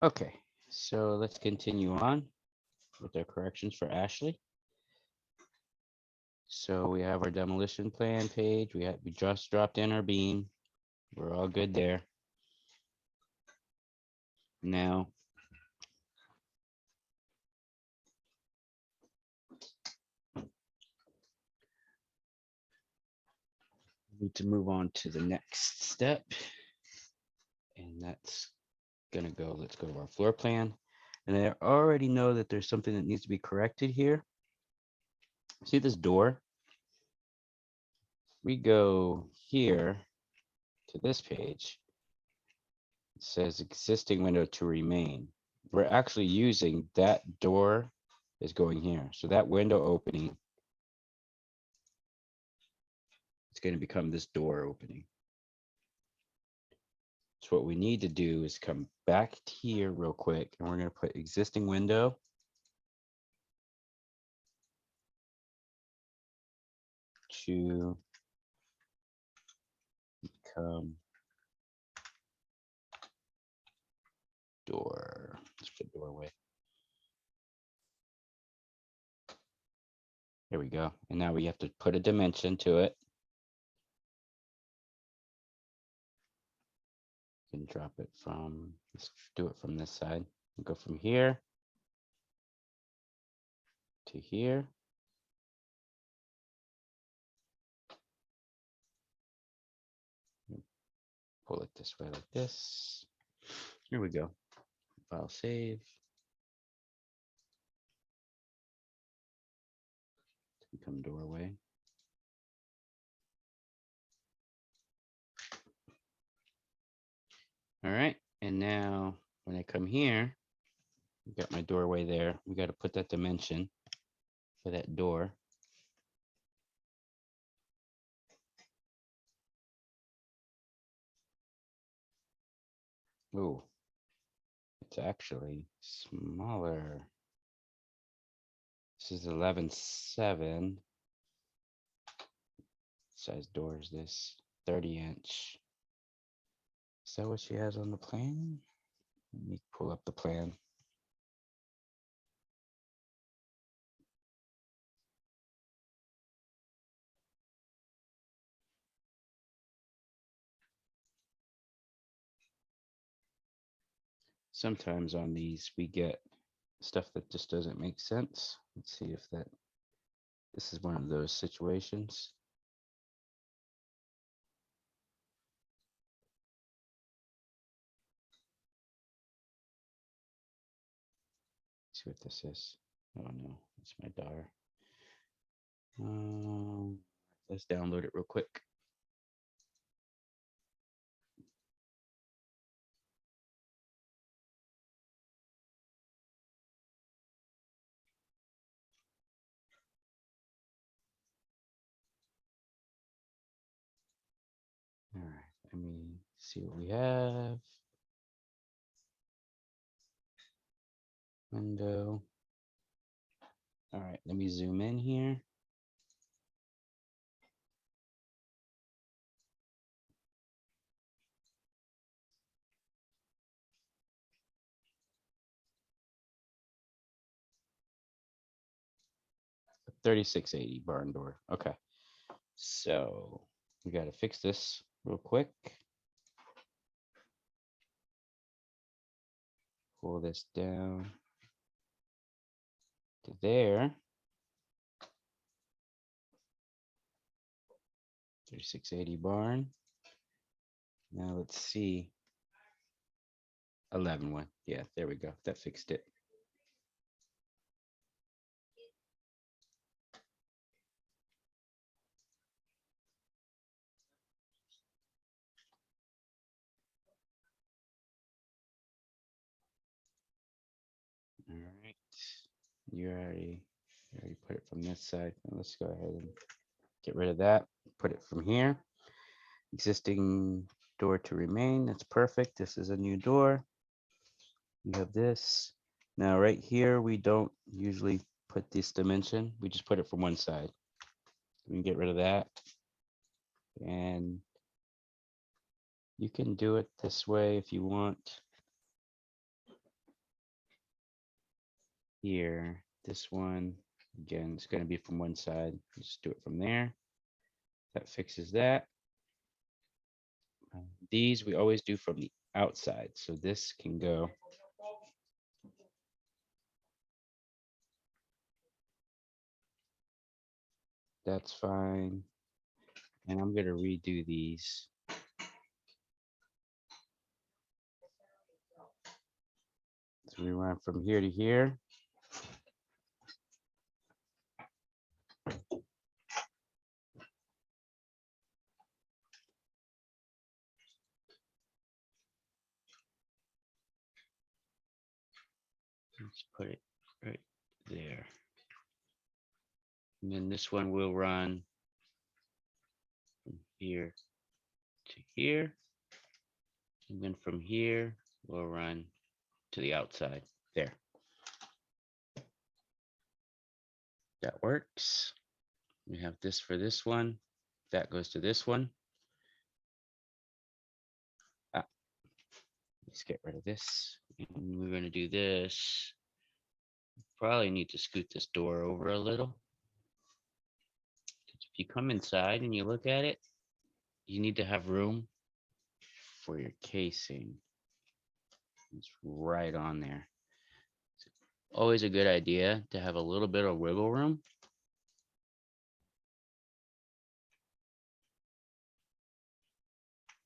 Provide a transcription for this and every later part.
Okay, so let's continue on with our corrections for Ashley. So we have our demolition plan page. We just dropped in our beam. We're all good there. Now we need to move on to the next step, and that's gonna go. Let's go to our floor plan, and I already know that there's something that needs to be corrected here. See this door? We go here to this page. It says existing window to remain. We're actually using that door is going here. So that window opening is going to become this door opening. So what we need to do is come back here real quick, and we're going to put existing window to become door. Let's put doorway. There we go. And now we have to put a dimension to it. You can drop it from, let's do it from this side. We'll go from here to here. Pull it this way like this. Here we go. File save. Become doorway. All right. And now when I come here, we got my doorway there. We got to put that dimension for that door. Ooh, it's actually smaller. This is 11.7. Size door is this? 30-inch. Is that what she has on the plan? Let me pull up the plan. Sometimes on these we get stuff that just doesn't make sense. Let's see if this is one of those situations. See what this is. Oh no, it's my daughter. Let's download it real quick. All right, let me see what we have. Window. All right, let me zoom in here. A 3680 barn door. Okay, so we got to fix this real quick. Pull this down to there. 3680 barn. Now let's see. 11.1. Yeah, there we go. That fixed it. All right. You already put it from this side. Let's go ahead and get rid of that. Put it from here. Existing door to remain. That's perfect. This is a new door. You have this. Now right here, we don't usually put this dimension. We just put it from one side. We can get rid of that. And you can do it this way if you want. here. This one, again, it's going to be from one side. Just do it from there. That fixes that. These we always do from the outside. So this can go. That's fine. And I'm going to redo these. So we run from here to here. Let's put it right there. And then this one will run from here to here. And then from here, we'll run to the outside there. That works. We have this for this one. That goes to this one. Let's get rid of this. And we're going to do this. Probably need to scoot this door over a little. If you come inside and you look at it, you need to have room for your casing. It's right on there. It's always a good idea to have a little bit of wiggle room.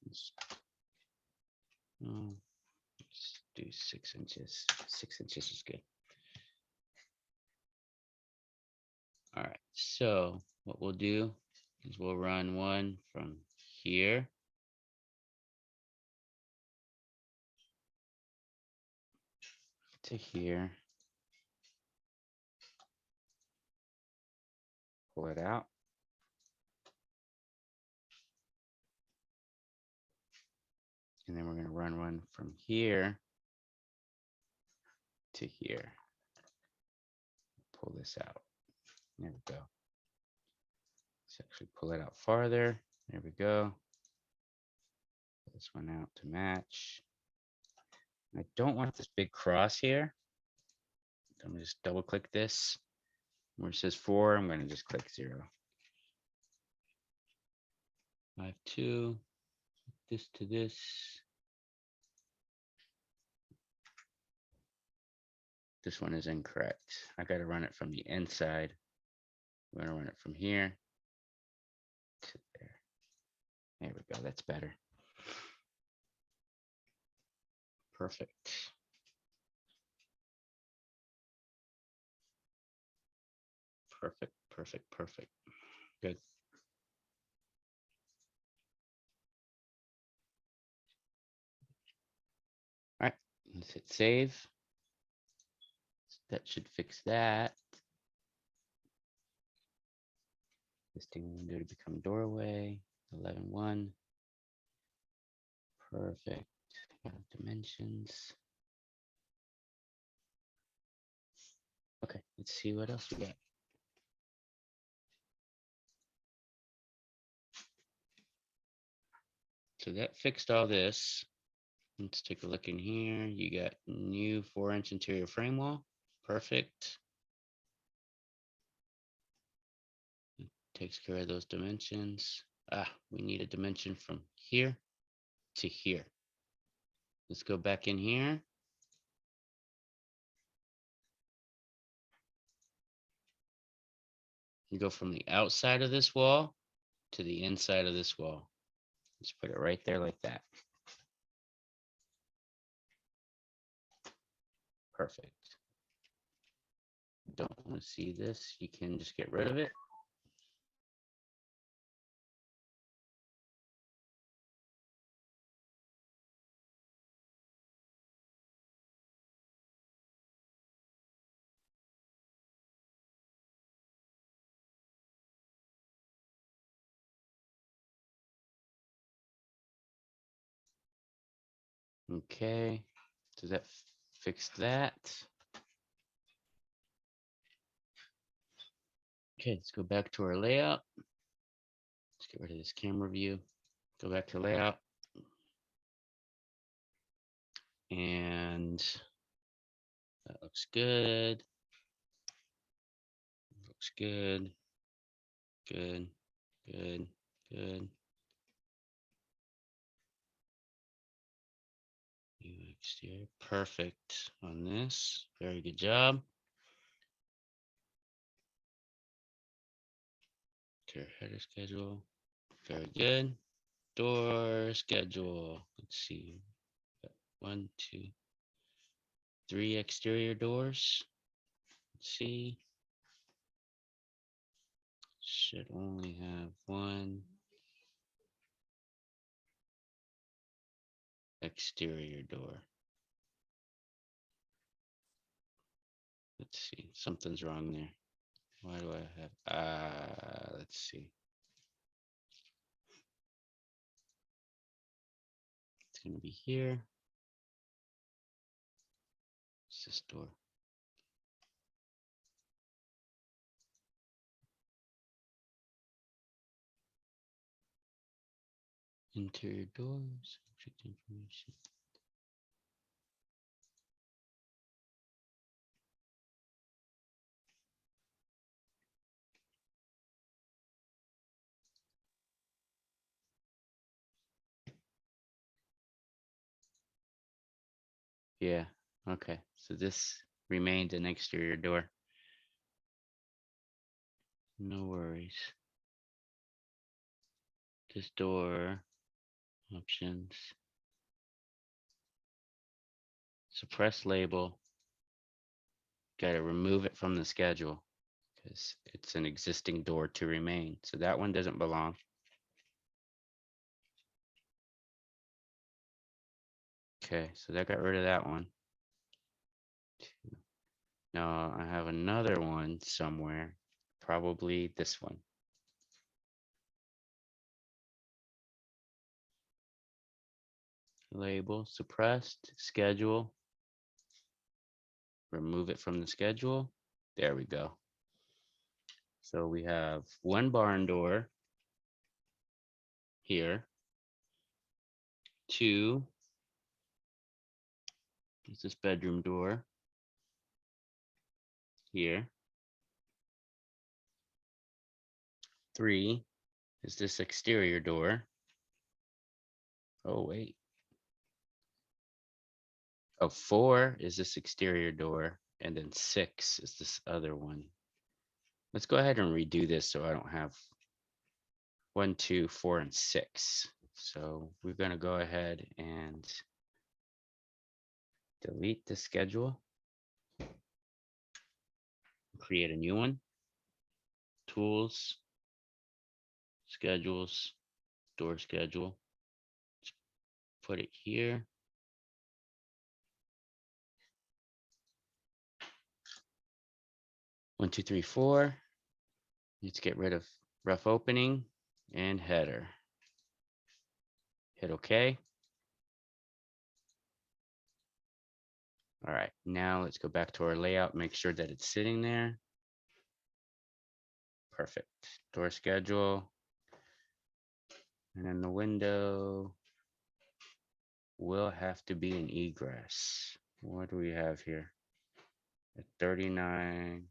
Let's do 6 inches. 6 inches is good. All right, so what we'll do is we'll run one from here to here. Pull it out. And then we're going to run one from here to here. Pull this out. There we go. Let's actually pull it out farther. There we go. Pull this one out to match. I don't want this big cross here. I'm going to just double click this. Where it says 4, I'm going to just click 0. 5, 2, this to this. This one is incorrect. I got to run it from the inside. I'm going to run it from here to there. There we go. That's better. Perfect. Perfect, perfect, perfect. Good. All right, let's hit save. That should fix that. Listing window to become doorway, 11.1. Perfect. Got dimensions. Okay, let's see what else we got. So that fixed all this. Let's take a look in here. You got new 4-inch interior frame wall. Perfect. It takes care of those dimensions. We need a dimension from here to here. Let's go back in here. You go from the outside of this wall to the inside of this wall. Let's put it right there like that. Perfect. Don't want to see this, you can just get rid of it. Okay, does that fix that? Okay, let's go back to our layout. Let's get rid of this camera view. Go back to layout. And that looks good. looks good. Good, good, good. New exterior, perfect on this. Very good job. Okay, header schedule. Very good. Door schedule. Let's see. 1, 2, 3 exterior doors. Let's see. Should only have one exterior door. Let's see. Something's wrong there. Why do I have? Let's see. It's going to be here. What's this door? Interior doors, object information. Yeah, okay. So this remained an exterior door. No worries. This door, options, suppress label. Got to remove it from the schedule because it's an existing door to remain. So that one doesn't belong. Okay, so that got rid of that one. Now I have another one somewhere, probably this one. Label, suppressed, schedule. Remove it from the schedule. There we go. So we have one barn door here. 2 is this bedroom door here. 3 is this exterior door. Oh, wait. Oh, 4 is this exterior door. And then 6 is this other one. Let's go ahead and redo this so I don't have 1, 2, 4, and 6. So we're going to go ahead and delete the schedule. Create a new one. Tools, schedules, door schedule. Put it here. One, two, three, four. Need to get rid of rough opening and header. Hit OK. All right, now let's go back to our layout, make sure that it's sitting there. Perfect. Door schedule. And then the window will have to be an egress. What do we have here? At 39.65.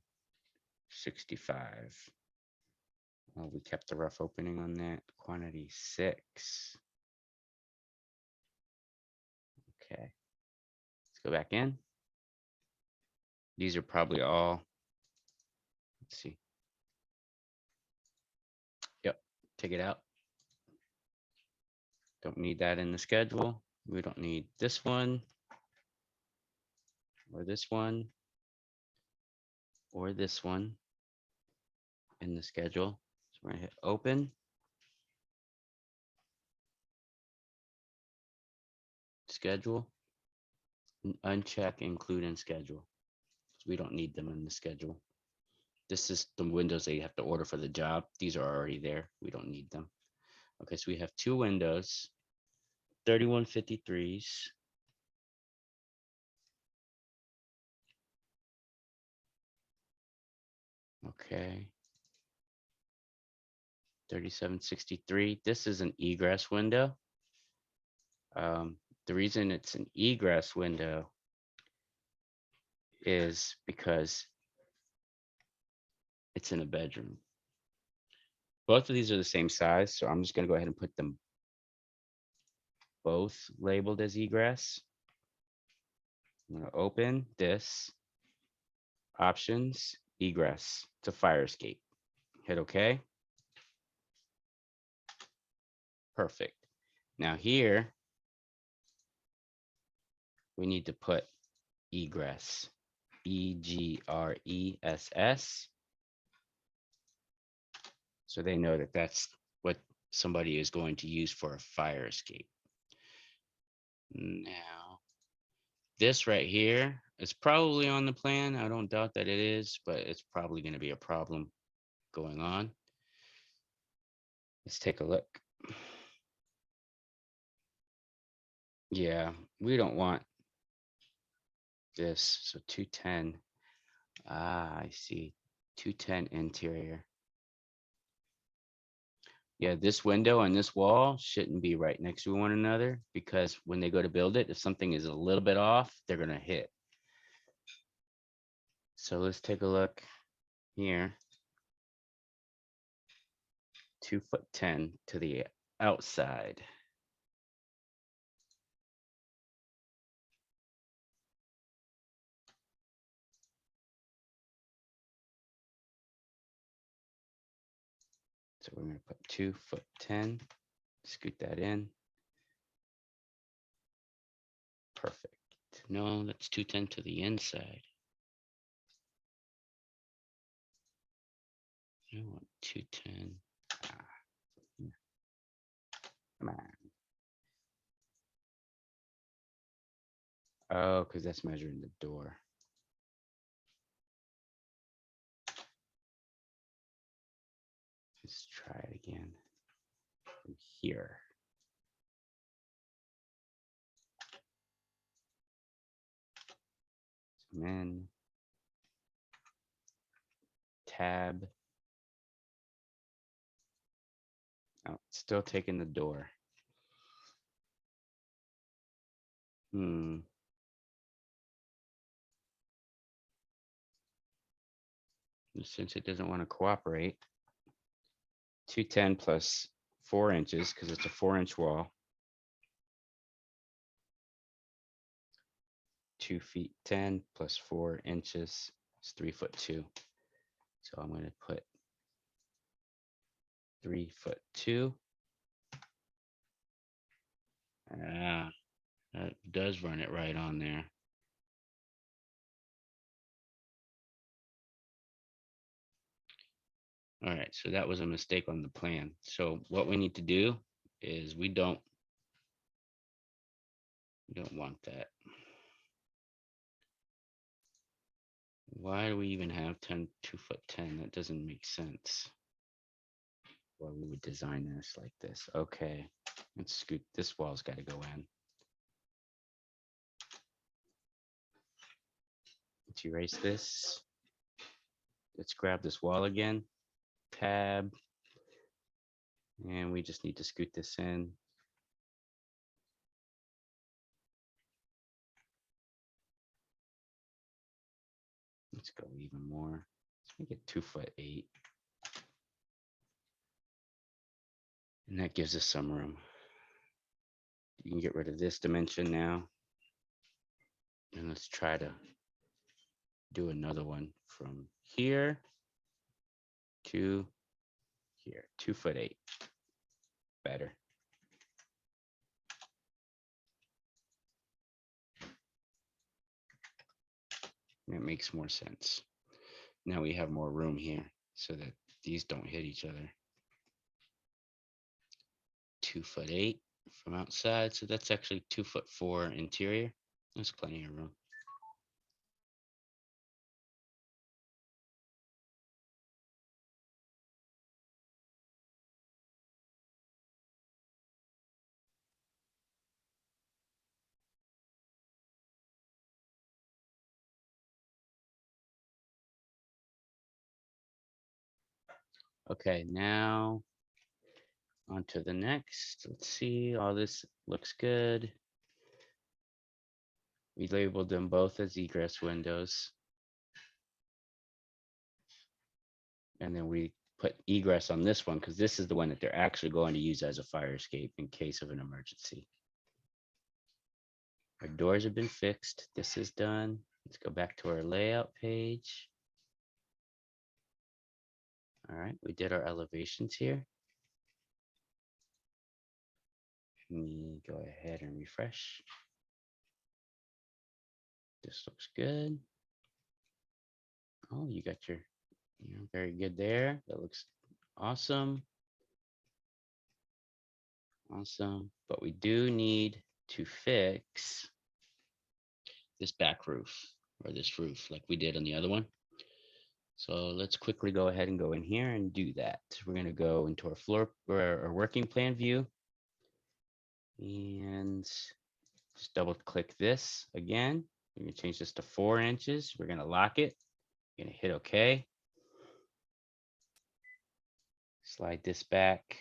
Well, we kept the rough opening on that. Quantity 6. Okay. Let's go back in. These are probably all. Let's see. Yep. Take it out. Don't need that in the schedule. We don't need this one or this one or this one in the schedule. So we're gonna hit open. Schedule. Uncheck include in schedule. So we don't need them in the schedule. This is the windows that you have to order for the job. These are already there. We don't need them. Okay, so we have 2 windows, 3153s. Okay. 3763. This is an egress window. The reason it's an egress window is because It's in a bedroom. Both of these are the same size, so I'm just gonna go ahead and put them both labeled as egress. I'm gonna open this, options, egress. It's a fire escape. Hit OK. Perfect. Now here, we need to put egress, EGRESS. So they know that that's what somebody is going to use for a fire escape. Now, this right here is probably on the plan. I don't doubt that it is, but it's probably going to be a problem going on. Let's take a look. Yeah, we don't want this. So 210. Ah, I see. 210 interior. Yeah, this window and this wall shouldn't be right next to one another, because when they go to build it, if something is a little bit off, they're going to hit. So let's take a look here. 2'10" to the outside. So we're going to put 2'10", scoot that in. Perfect. No, that's 210 to the inside. I want 210. Come on. Oh, because that's measuring the door. Let's try it again. From here. Zoom in. Tab. Oh, it's still taking the door. Since it doesn't want to cooperate, 210 plus 4 inches, because it's a 4-inch wall. 2 feet 10 plus 4 inches is 3'2". So I'm going to put 3'2". Ah, that does run it right on there. All right, so that was a mistake on the plan. So what we need to do is we don't want that. Why do we even have 2'10"? That doesn't make sense. Well, we would design this like this. Okay, let's scoot. This wall's got to go in. Let's erase this. Let's grab this wall again. Tab. And we just need to scoot this in. Let's go even more. Let's make it 2'8". And that gives us some room. You can get rid of this dimension now. And let's try to do another one from here to here. 2'8". Better. That makes more sense. Now we have more room here so that these don't hit each other. 2'8" from outside. So that's actually 2'4" interior. There's plenty of room. Okay, now on to the next. Let's see. All this looks good. We labeled them both as egress windows. And then we put egress on this one because this is the one that they're actually going to use as a fire escape in case of an emergency. Our doors have been fixed. This is done. Let's go back to our layout page. All right, we did our elevations here. Let me go ahead and refresh. This looks good. Oh, you got your, very good there. That looks awesome. Awesome. But we do need to fix this back roof or this roof like we did on the other one. So let's quickly go ahead and go in here and do that. We're going to go into our floor or our working plan view and just double click this again. We're going to change this to 4 inches. We're going to lock it. You're going to hit OK. Slide this back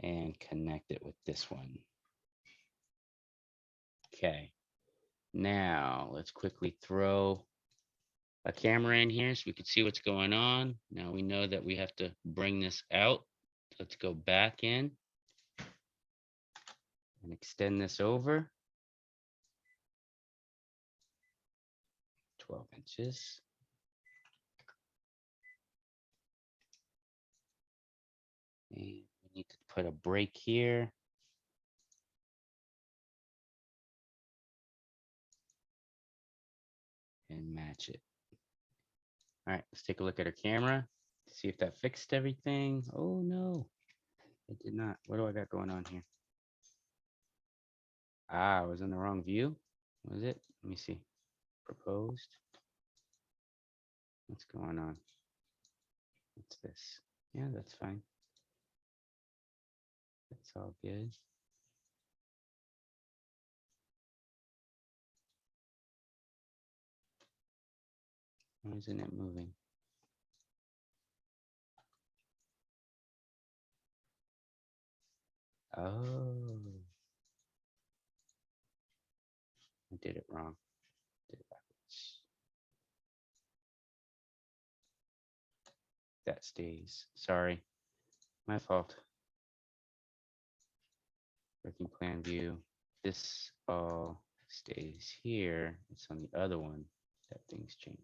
and connect it with this one. Okay. Now let's quickly throw a camera in here so we can see what's going on. Now we know that we have to bring this out. Let's go back in and extend this over 12 inches. And we need to put a break here. And match it. All right, let's take a look at our camera. See if that fixed everything. Oh no, it did not. What do I got going on here? I was in the wrong view. Was it? Let me see. Proposed. What's going on? What's this? Yeah, that's fine. That's all good. Why isn't it moving? Oh, I did it wrong. Did it backwards. That stays. Sorry, my fault. Working plan view. This all stays here. It's on the other one that things change.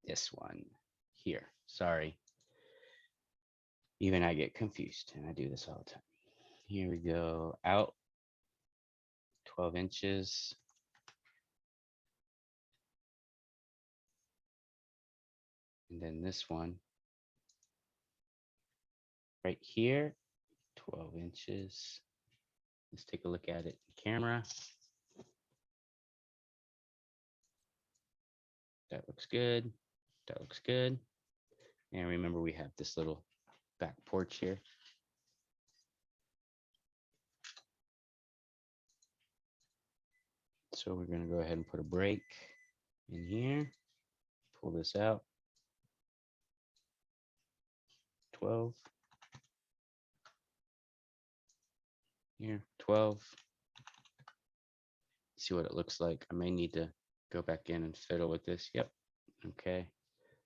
This one here. Sorry. Even I get confused, and I do this all the time. Here we go. Out 12 inches. And then this one right here, 12 inches. Let's take a look at it in camera. That looks good. That looks good. And remember, we have this little back porch here. So we're going to go ahead and put a break in here. Pull this out. 12. Here, 12. See what it looks like. I may need to go back in and fiddle with this. Yep. Okay.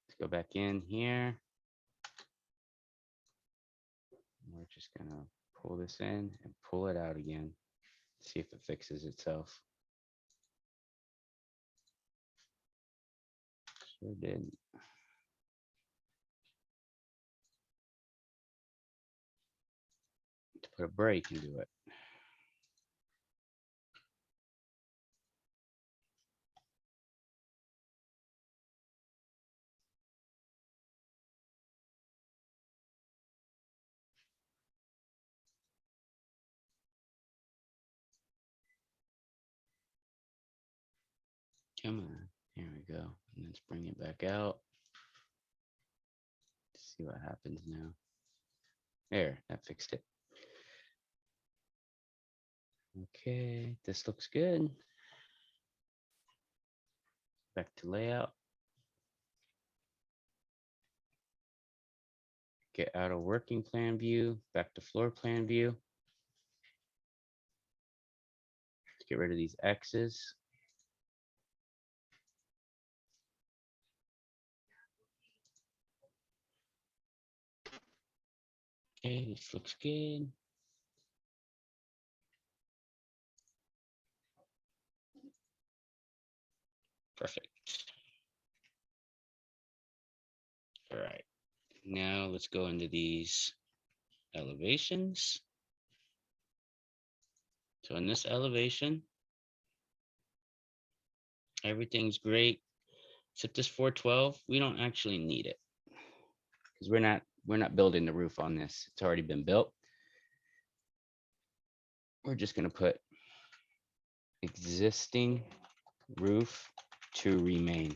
Let's go back in here. We're just going to pull this in and pull it out again. See if it fixes itself. Sure did. To put a break into it. Come on. Here we go. And let's bring it back out. See what happens now. There, that fixed it. Okay, this looks good. Back to layout. Get out of working plan view, back to floor plan view. get rid of these X's. Okay, this looks good. Perfect. All right. Now let's go into these elevations. So in this elevation, everything's great. Except this 412, we don't actually need it because we're not building the roof on this. It's already been built. We're just going to put existing roof to remain.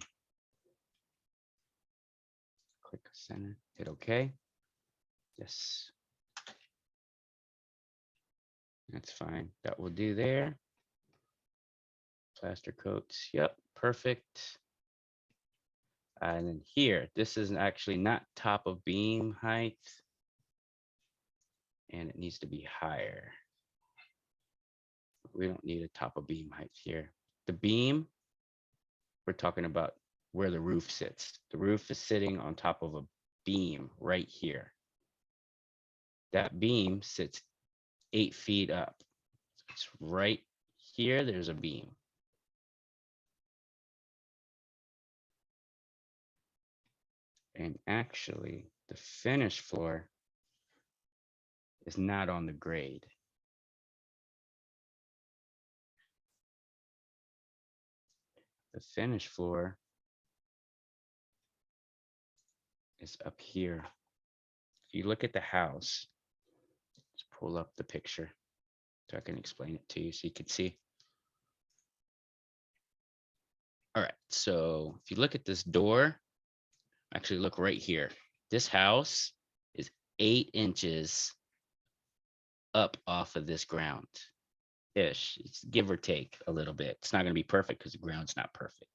Click center, hit OK. Yes. That's fine. That will do there. Plaster coats. Yep, perfect. And then here, this is actually not top of beam height. And it needs to be higher. We don't need a top of beam height here. The beam, we're talking about where the roof sits. The roof is sitting on top of a beam right here. That beam sits 8 feet up. So it's right here, there's a beam. And actually, the finished floor is not on the grade. The finished floor is up here. If you look at the house, let's pull up the picture so I can explain it to you so you can see. All right, so if you look at this door, actually look right here. This house is 8 inches up off of this ground ish. It's give or take a little bit. It's not going to be perfect because the ground's not perfect.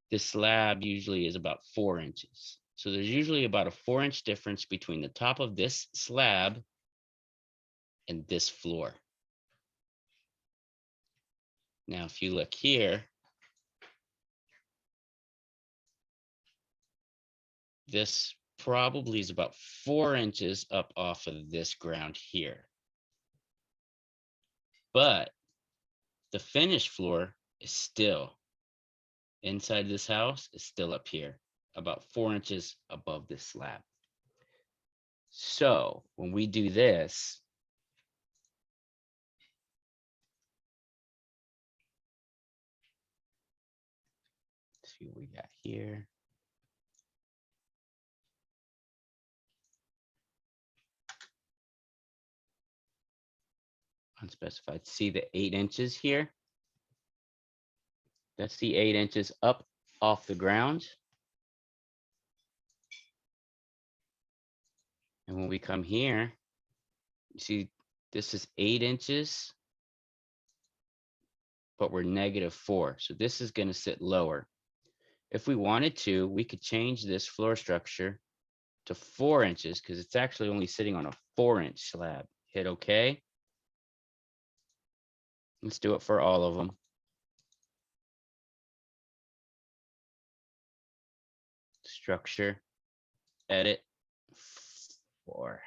This slab usually is about 4 inches. So there's usually about a 4-inch difference between the top of this slab and this floor. Now, if you look here, this probably is about 4 inches up off of this ground here. But the finished floor is still inside this house is still up here, about 4 inches above this slab. So when we do this, let's see what we got here. Unspecified. See the 8 inches here? That's the 8 inches up off the ground. And when we come here, you see this is 8 inches, but we're -4. So this is going to sit lower. If we wanted to, we could change this floor structure to 4 inches because it's actually only sitting on a 4-inch slab. Hit OK. Let's do it for all of them. Structure, edit, 4.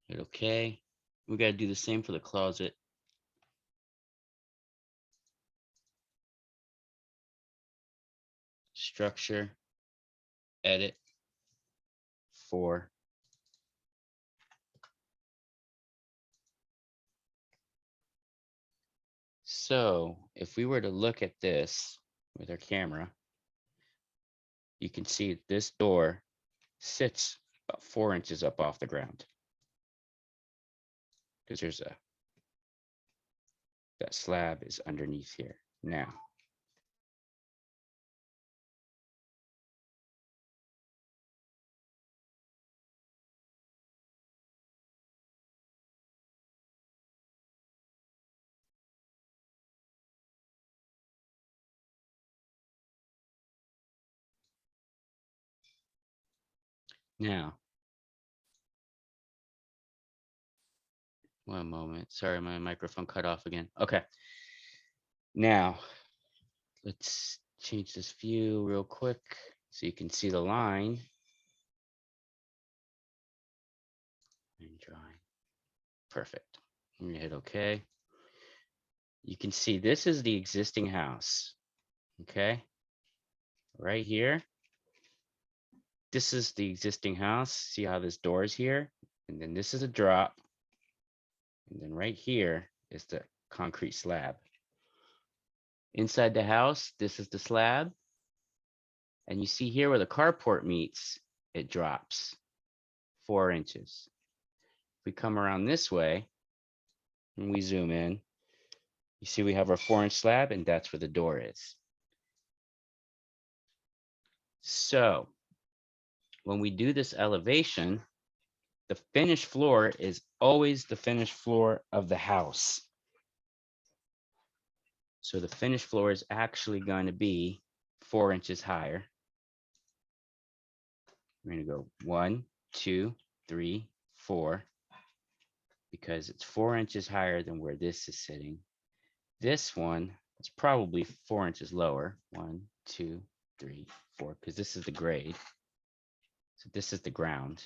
Hit OK. We got to do the same for the closet. Structure, edit, 4. So if we were to look at this with our camera, you can see this door sits about 4 inches up off the ground. Because there's that slab is underneath here. Now, One moment. Sorry, my microphone cut off again. Okay. Now, let's change this view real quick so you can see the line. And drawing. Perfect. I'm gonna hit OK. You can see this is the existing house. Okay. Right here. This is the existing house. See how this door is here? And then this is a drop. And then right here is the concrete slab. Inside the house, this is the slab. And you see here where the carport meets, it drops 4 inches. If we come around this way and we zoom in, you see we have our 4-inch slab, and that's where the door is. So when we do this elevation, the finished floor is always the finished floor of the house. So the finished floor is actually going to be 4 inches higher. We're going to go 1, 2, 3, 4, because it's 4 inches higher than where this is sitting. This one is probably 4 inches lower. 1, 2, 3, 4, because this is the grade. So this is the ground.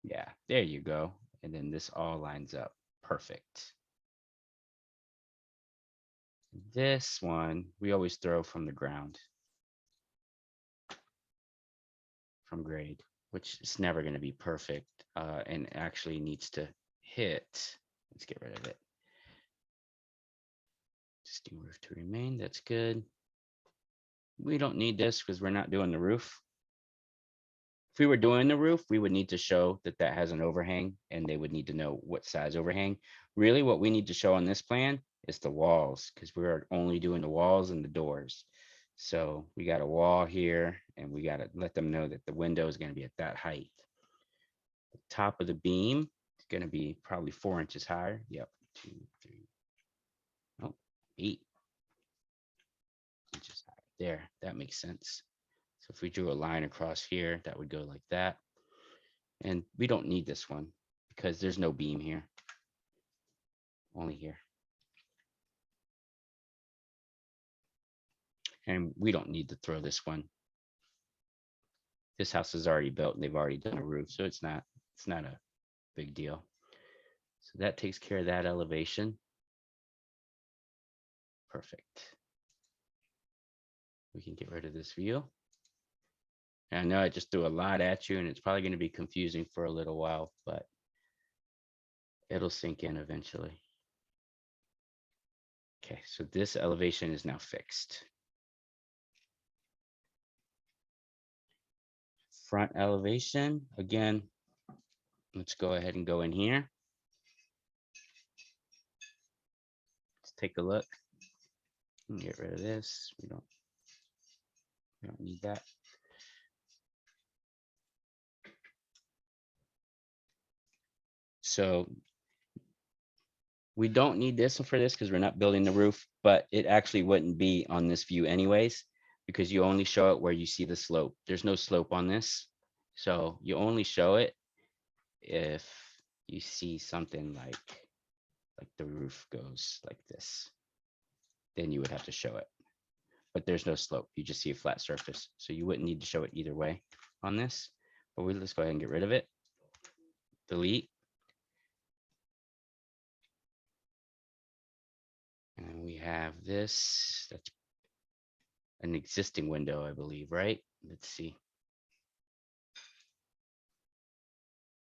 Yeah, there you go. And then this all lines up perfect. This one, we always throw from the ground, from grade, which is never going to be perfect and actually needs to hit. Let's get rid of it. Existing roof to remain. That's good. We don't need this because we're not doing the roof. If we were doing the roof, we would need to show that that has an overhang, and they would need to know what size overhang. Really, what we need to show on this plan is the walls, because we're only doing the walls and the doors. So we got a wall here, and we got to let them know that the window is going to be at that height. The top of the beam is going to be probably 4 inches higher. Yep, 2, 3, oh, 8 inches higher. There, that makes sense. So if we drew a line across here, that would go like that. And we don't need this one because there's no beam here, only here. And we don't need to throw this one. This house is already built and they've already done a roof, so it's not a big deal. So that takes care of that elevation. Perfect. We can get rid of this view. And I know I just threw a lot at you and it's probably going to be confusing for a little while, but it'll sink in eventually. Okay, so this elevation is now fixed. Front elevation, again, let's go ahead and go in here. Let's take a look. Get rid of this. We don't need that. So we don't need this for this because we're not building the roof, but it actually wouldn't be on this view anyways, because you only show it where you see the slope. There's no slope on this. So you only show it if you see something like the roof goes like this, then you would have to show it. But there's no slope. You just see a flat surface. So you wouldn't need to show it either way on this. But let's go ahead and get rid of it. Delete. And we have this. That's an existing window, I believe, right? Let's see.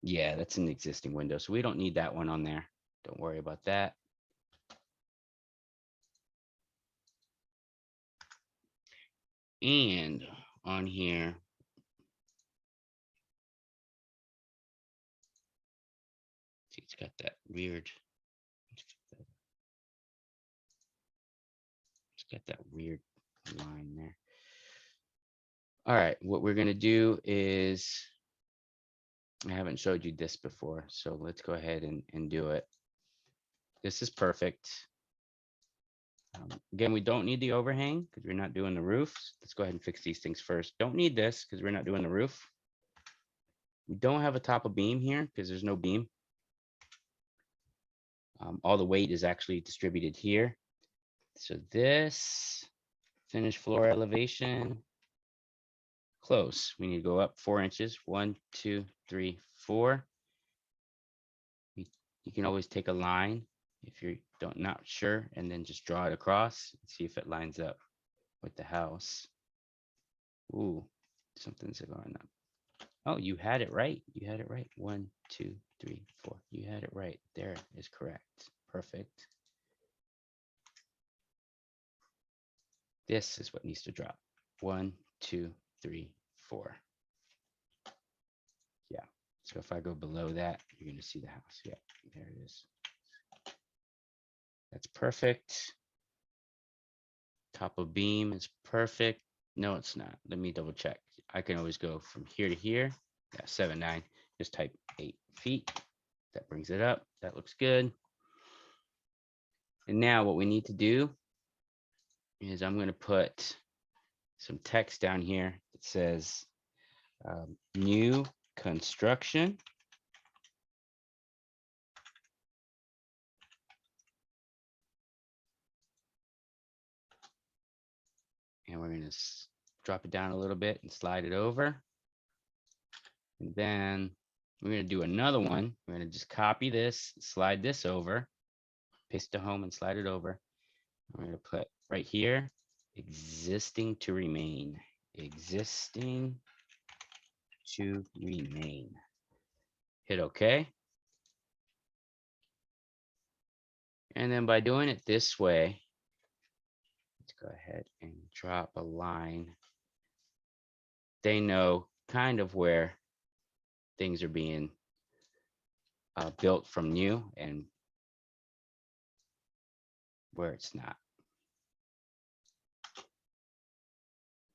Yeah, that's an existing window. So we don't need that one on there. Don't worry about that. And on here, see, it's got that weird, it's got that weird line there. All right, what we're gonna do is, I haven't showed you this before, so let's go ahead and do it. This is perfect. Again, we don't need the overhang because we're not doing the roofs. Let's go ahead and fix these things first. Don't need this because we're not doing the roof. We don't have a top of beam here because there's no beam. All the weight is actually distributed here. So this finished floor elevation, close. We need to go up 4 inches. 1, 2, 3, 4. You can always take a line if you're not sure, and then just draw it across and see if it lines up with the house. Ooh, something's going up. Oh, you had it right. You had it right. 1, 2, 3, 4. You had it right. There is correct. Perfect. This is what needs to drop. 1, 2, 3, 4. Yeah. So if I go below that, you're going to see the house. Yeah, there it is. That's perfect. Top of beam is perfect. No, it's not. Let me double check. I can always go from here to here. Yeah, 7, 9. Just type 8 feet. That brings it up. That looks good. And now what we need to do is I'm going to put some text down here that says new construction. And we're going to drop it down a little bit and slide it over. And then we're going to do another one. We're going to just copy this, slide this over, paste it home and slide it over. We're going to put right here, existing to remain. Existing to remain. Hit OK. And then by doing it this way, let's go ahead and drop a line. They know kind of where things are being built from new and where it's not.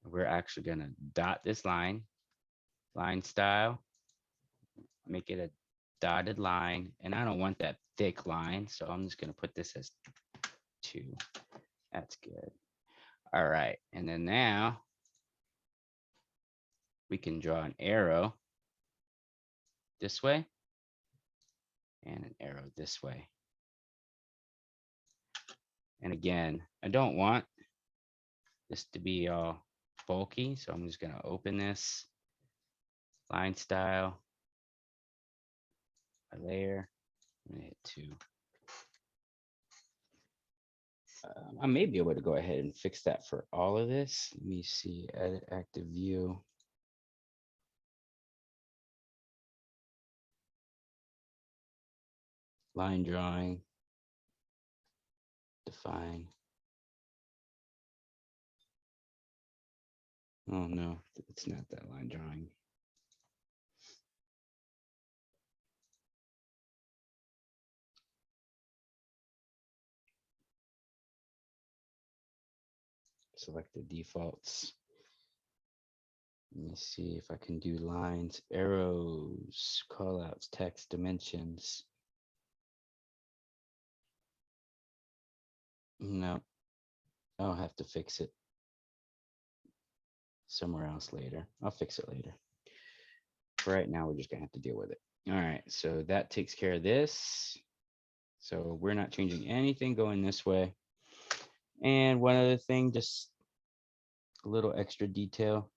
We're actually going to dot this line, line style, make it a dotted line. And I don't want that thick line, so I'm just going to put this as 2. That's good. All right. And then now we can draw an arrow this way and an arrow this way. And again, I don't want this to be all bulky, so I'm just going to open this line style, a layer, I'm going to hit 2. I may be able to go ahead and fix that for all of this. Let me see, edit active view. Line drawing, define. Oh no, it's not that line drawing. Select the defaults. Let me see if I can do lines, arrows, callouts, text, dimensions. No, I'll have to fix it somewhere else later. I'll fix it later. For right now, we're just gonna have to deal with it. All right, so that takes care of this. So we're not changing anything going this way. And one other thing, just a little extra detail.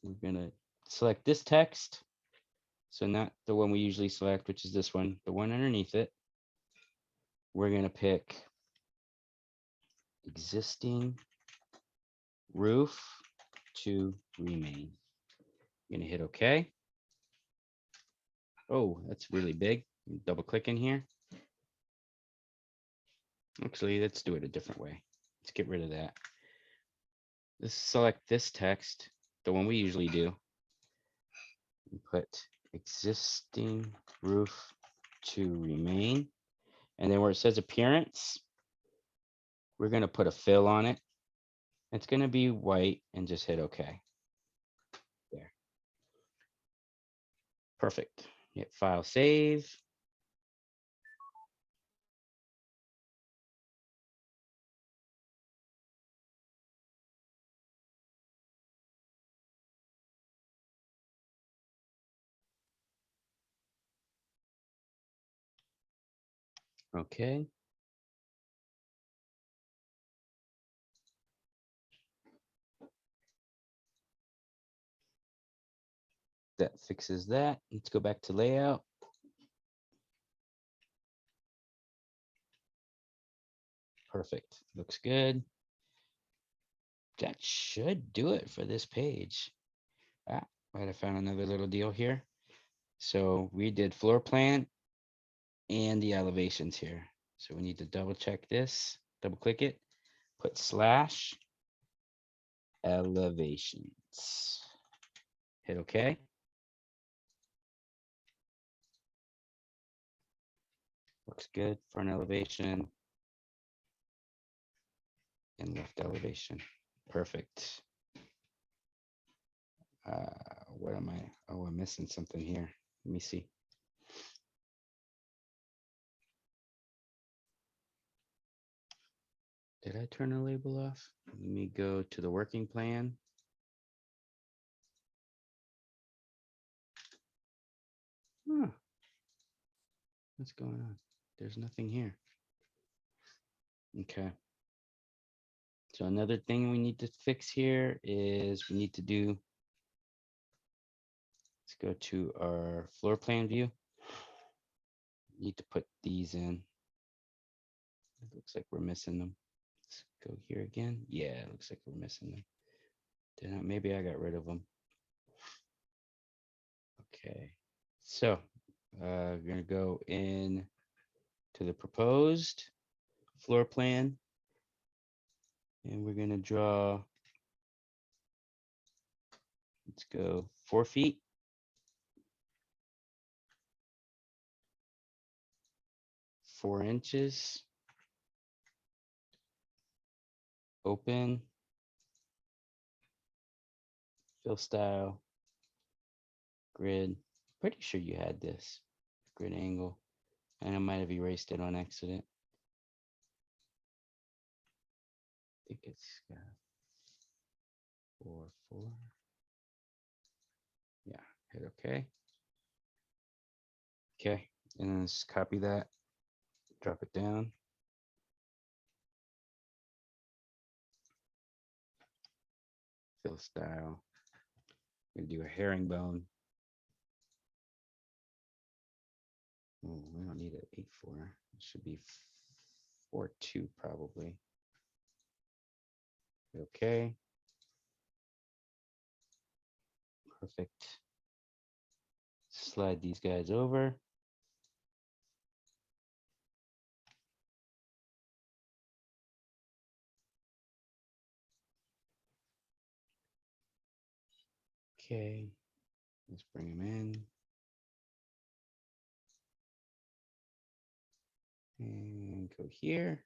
We're gonna select this text. So not the one we usually select, which is this one, the one underneath it. We're gonna pick existing roof to remain. I'm gonna hit OK. Oh, that's really big. Double click in here. Actually, let's do it a different way. Let's get rid of that. Let's select this text, the one we usually do, and put existing roof to remain. And then where it says appearance, we're going to put a fill on it. It's going to be white and just hit OK. There. Perfect. Hit file save. Okay. That fixes that. Let's go back to layout. Perfect. Looks good. That should do it for this page. Ah, might have found another little deal here. So we did floor plan and the elevations here. So we need to double check this, double click it, put slash elevations. Hit OK. Looks good. Front elevation and left elevation. Perfect. What am I? Oh, I'm missing something here. Let me see. Did I turn a label off? Let me go to the working plan. Huh. What's going on? There's nothing here. Okay. So another thing we need to fix here is we need to do, let's go to our floor plan view. Need to put these in. It looks like we're missing them. Let's go here again. Yeah, it looks like we're missing them. Maybe I got rid of them. Okay. So we're gonna go in to the proposed floor plan. And we're gonna draw, let's go 4 feet. Four inches. Open. Fill style. Grid. Pretty sure you had this. Grid angle. And I might have erased it on accident. I think it's got 4, 4. Yeah, hit OK. Okay, and then just copy that, drop it down. Fill style. We're gonna do a herringbone. Oh, we don't need an 8-4. It should be 4-2 probably. Okay. Perfect. Slide these guys over. Okay, let's bring them in. And go here.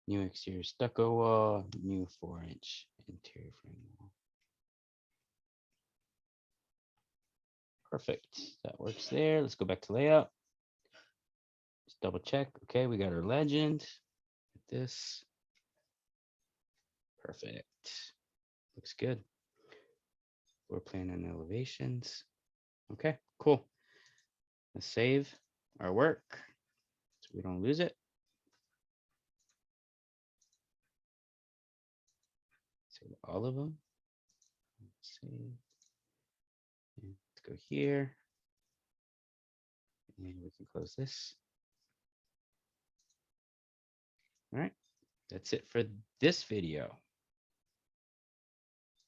New exterior stucco wall, new 4-inch interior frame wall. Perfect, that works there. Let's go back to layout. Just double check. Okay, we got our legend. This. Perfect. Looks good. Floor plan and elevations. Okay, cool. Let's save our work so we don't lose it. Save all of them. Let's see. Let's go here. And we can close this. All right, that's it for this video.